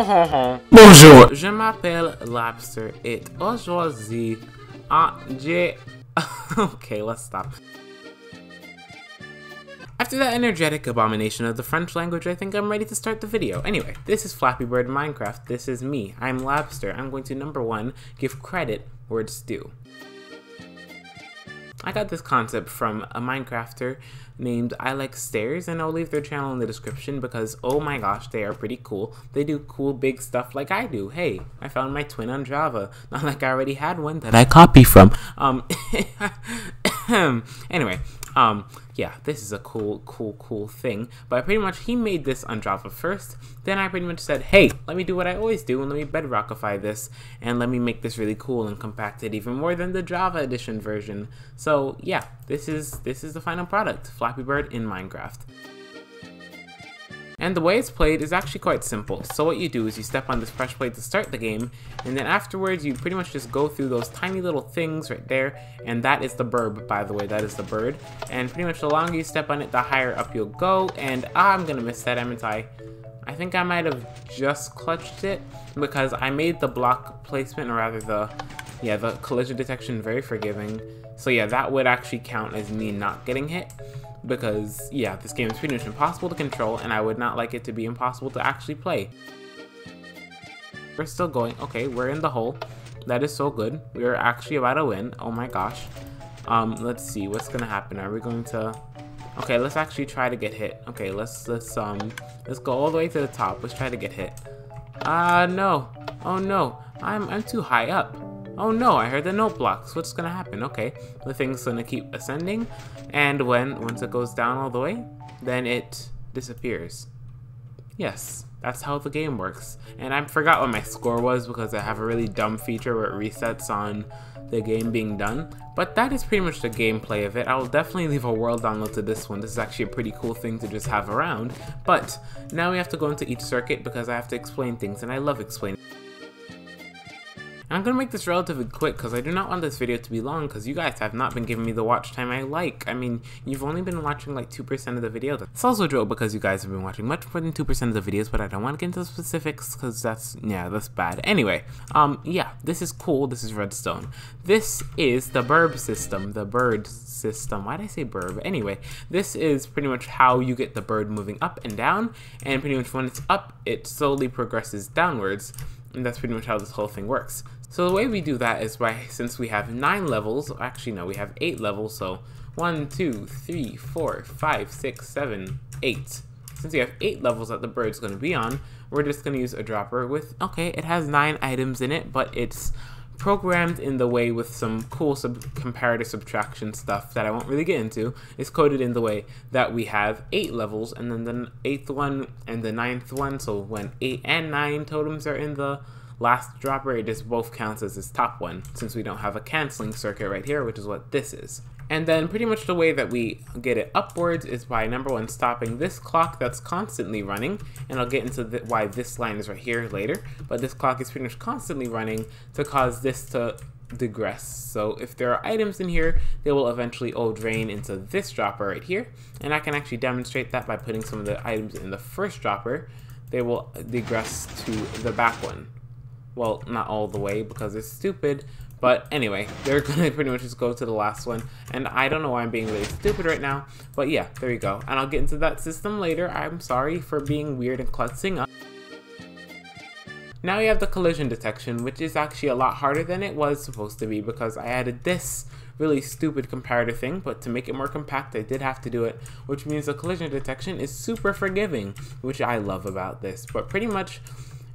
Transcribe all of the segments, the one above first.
Bonjour, je m'appelle Lobster et aujourd'hui, j'ai... Okay, let's stop. After that energetic abomination of the French language, I think I'm ready to start the video. Anyway, this is Flappy Bird Minecraft. This is me. I'm Lobster. I'm going to, number one, give credit where it's due. I got this concept from a Minecrafter named I Like Stairs, and I'll leave their channel in the description because, oh my gosh, they are pretty cool. They do cool big stuff like I do. Hey, I found my twin on Java. Not like I already had one that I copy from. Anyway, yeah, this is a cool thing. But pretty much he made this on Java first. Then I pretty much said, hey, let me do what I always do and let me bedrockify this and let me make this really cool and compact it even more than the Java edition version. So yeah, this is the final product, Flappy Bird in Minecraft. And the way it's played is actually quite simple. So what you do is you step on this pressure plate to start the game, and then afterwards you pretty much just go through those tiny little things right there, and that is the bird, by the way, that is the bird. And pretty much the longer you step on it, the higher up you'll go, and I'm gonna miss that, I think I might have just clutched it, because I made the block placement, or rather the collision detection very forgiving. So yeah, that would actually count as me not getting hit. Because, yeah, this game is pretty much impossible to control, and I would not like it to be impossible to actually play. We're still going. Okay, we're in the hole. That is so good. We're actually about to win. Oh my gosh. Let's see. What's gonna happen? Are we going to... Okay, let's actually try to get hit. Okay, let's go all the way to the top. Let's try to get hit. No. Oh no. I'm too high up. Oh no, I heard the note blocks. What's gonna happen? Okay, the thing's gonna keep ascending, and once it goes down all the way, then it disappears. Yes, that's how the game works. And I forgot what my score was because I have a really dumb feature where it resets on the game being done. But that is pretty much the gameplay of it. I will definitely leave a world download to this one. This is actually a pretty cool thing to just have around. But now we have to go into each circuit because I have to explain things, and I love explaining. I'm gonna make this relatively quick because I do not want this video to be long because you guys have not been giving me the watch time I like. I mean, you've only been watching like 2% of the video. It's also a joke because you guys have been watching much more than 2% of the videos, but I don't want to get into the specifics because that's bad. Anyway, yeah, this is cool. This is redstone. This is the burb system, the bird system. Why did I say burb? Anyway, this is pretty much how you get the bird moving up and down, and pretty much when it's up, it slowly progresses downwards. And that's pretty much how this whole thing works. So the way we do that is since we have 9 levels, actually no, we have 8 levels, so 1, 2, 3, 4, 5, 6, 7, 8. Since we have 8 levels that the bird's going to be on, we're just going to use a dropper with, okay, it has 9 items in it, but it's programmed in the way with some cool comparative subtraction stuff that I won't really get into. It's coded in the way that we have 8 levels, and then the 8th one and the 9th one, so when 8 and 9 totems are in the last dropper, it just both counts as this top one, since we don't have a canceling circuit right here, which is what this is. And then pretty much the way that we get it upwards is by, number one, stopping this clock that's constantly running, and I'll get into why this line is right here later, but this clock is pretty much constantly running to cause this to digress. So if there are items in here, they will eventually all drain into this dropper right here, and I can actually demonstrate that by putting some of the items in the first dropper. They will digress to the back one. Well, not all the way because it's stupid, but anyway, they're gonna pretty much just go to the last one, and I don't know why I'm being really stupid right now, but yeah, there you go. And I'll get into that system later. I'm sorry for being weird and klutzing up. Now we have the collision detection, which is actually a lot harder than it was supposed to be because I added this really stupid comparator thing, but to make it more compact, I did have to do it, which means the collision detection is super forgiving, which I love about this. But pretty much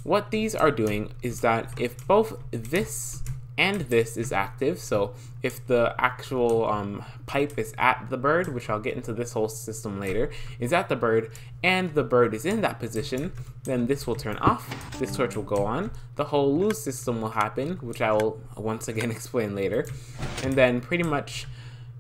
what these are doing is that if both this and this is active, so if the actual pipe is at the bird, which I'll get into this whole system later, is at the bird, and the bird is in that position, then this will turn off, this torch will go on, the whole lose system will happen, which I will once again explain later, and then pretty much,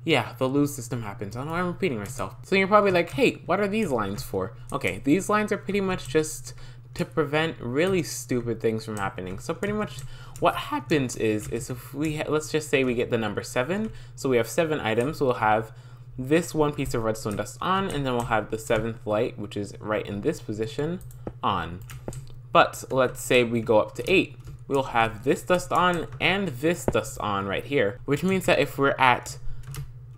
yeah, the lose system happens. I know I'm repeating myself. So you're probably like, hey, what are these lines for? Okay, these lines are pretty much just to prevent really stupid things from happening. So pretty much what happens is if we, let's just say we get the number 7, so we have 7 items, we'll have this one piece of redstone dust on, and then we'll have the 7th light, which is right in this position, on. But let's say we go up to 8. We'll have this dust on and this dust on right here, which means that if we're at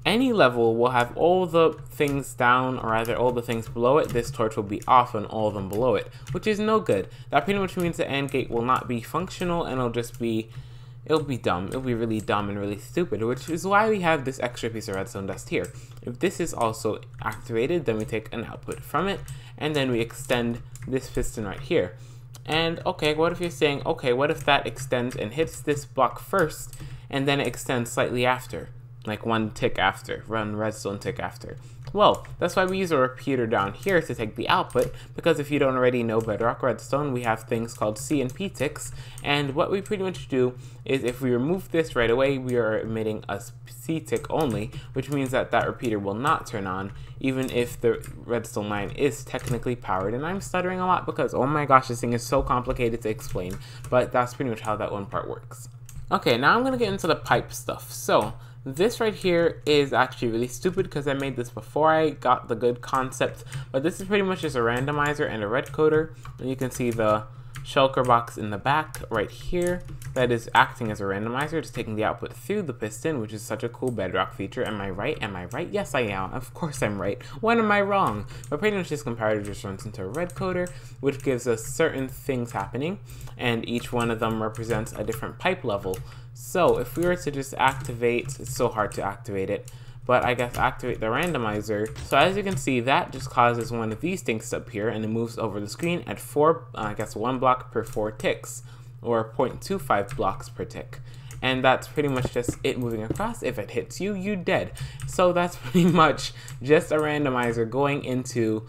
any level, we'll have all the things down, or rather all the things below it. This torch will be off and all of them below it, which is no good. That pretty much means the AND gate will not be functional, and it'll be dumb. It'll be really dumb and really stupid, which is why we have this extra piece of redstone dust here. If this is also activated, then we take an output from it, and then we extend this piston right here. And okay, what if you're saying, okay, what if that extends and hits this block first, and then it extends slightly after? Like one tick after, one redstone tick after. Well, that's why we use a repeater down here to take the output, because if you don't already know bedrock redstone, we have things called C and P ticks, and what we pretty much do is if we remove this right away, we are emitting a C tick only, which means that that repeater will not turn on, even if the redstone line is technically powered. And I'm stuttering a lot because, oh my gosh, this thing is so complicated to explain, but that's pretty much how that one part works. Okay, now I'm going to get into the pipe stuff. So this right here is actually really stupid because I made this before I got the good concept, but this is pretty much just a randomizer and a red coder, and you can see the shulker box in the back right here that is acting as a randomizer, just taking the output through the piston, which is such a cool bedrock feature. Am I right? Am I right? Yes, I am. Of course I'm right. When am I wrong? But pretty much this comparator just runs into a red coder, which gives us certain things happening, and each one of them represents a different pipe level. So if we were to just activate, it's so hard to activate it, but I guess activate the randomizer. So as you can see, that just causes one of these things to appear, and it moves over the screen at 1 block per 4 ticks, or 0.25 blocks per tick. And that's pretty much just it moving across. If it hits you, you dead. So that's pretty much just a randomizer going into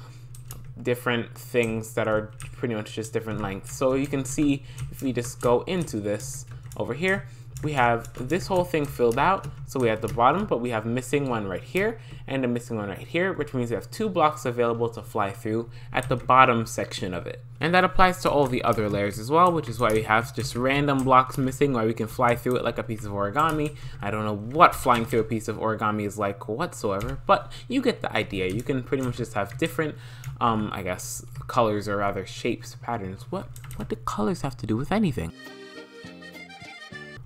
different things that are pretty much just different lengths. So you can see if we just go into this over here, we have this whole thing filled out, so we have the bottom, but we have missing one right here and a missing one right here, which means we have 2 blocks available to fly through at the bottom section of it. And that applies to all the other layers as well, which is why we have just random blocks missing, where we can fly through it like a piece of origami. I don't know what flying through a piece of origami is like whatsoever, but you get the idea. You can pretty much just have different, I guess, colors, or rather shapes, patterns. What do colors have to do with anything?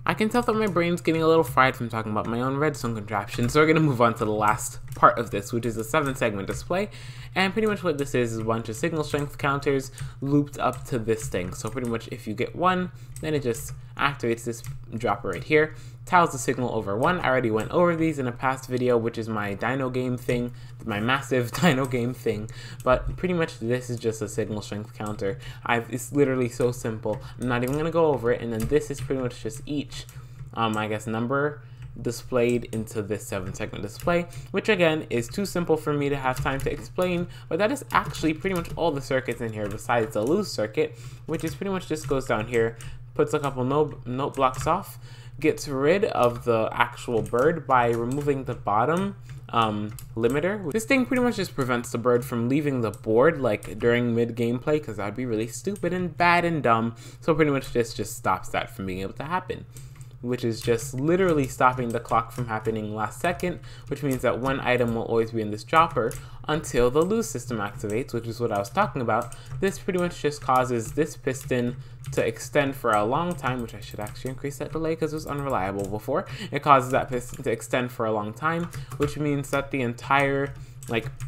I can tell that my brain's getting a little fried from talking about my own redstone contraption, so we're going to move on to the last part of this, which is a 7-segment display. And pretty much what this is a bunch of signal strength counters looped up to this thing. So pretty much if you get 1, then it just activates this dropper right here, tells the signal over 1. I already went over these in a past video, which is my dino game thing, my massive dino game thing, but pretty much this is just a signal strength counter. It's literally so simple. I'm not even going to go over it, and then this is pretty much just each, I guess, number displayed into this 7-segment display, which again is too simple for me to have time to explain, but that is actually pretty much all the circuits in here besides the loose circuit, which is pretty much just goes down here, puts a couple note blocks off, gets rid of the actual bird by removing the bottom limiter. This thing pretty much just prevents the bird from leaving the board like during mid gameplay, because that'd be really stupid and bad and dumb. So pretty much this just stops that from being able to happen, which is just literally stopping the clock from happening last second, which means that one item will always be in this dropper until the loose system activates, which is what I was talking about. This pretty much just causes this piston to extend for a long time, which I should actually increase that delay because it was unreliable before. It causes that piston to extend for a long time, which means that the entire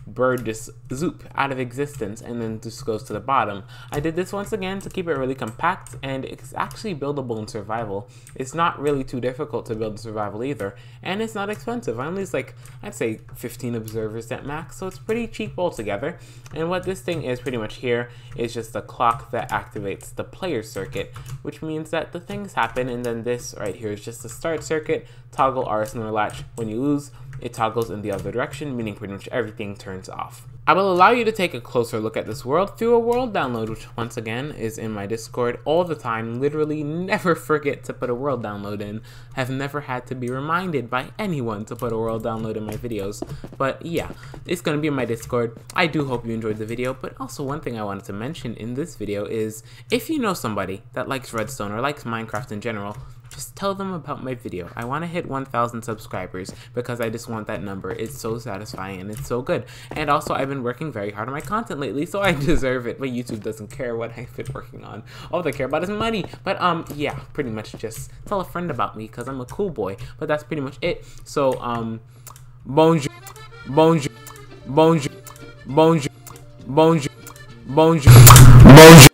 bird just zoop out of existence and then just goes to the bottom. I did this once again to keep it really compact, and it's actually buildable in survival. It's not really too difficult to build in survival either, and it's not expensive. I only use I'd say 15 observers at max, so it's pretty cheap altogether. And what this thing is pretty much here is just a clock that activates the player circuit, which means that the things happen, and then this right here is just the start circuit, toggle arsenal latch. When you lose, it toggles in the other direction, meaning pretty much everything turns off. I will allow you to take a closer look at this world through a world download, which once again is in my Discord all the time. Literally never forget to put a world download in. Have never had to be reminded by anyone to put a world download in my videos. But yeah, it's going to be in my Discord. I do hope you enjoyed the video, but also one thing I wanted to mention in this video is if you know somebody that likes redstone or likes Minecraft in general, just tell them about my video. I want to hit 1,000 subscribers because I just want that number. It's so satisfying and it's so good. And also, I've been working very hard on my content lately, so I deserve it. But YouTube doesn't care what I've been working on. All they care about is money. But yeah, pretty much just tell a friend about me because I'm a cool boy. But that's pretty much it. So bonjour, bonjour, bonjour, bonjour, bonjour, bonjour, bonjour.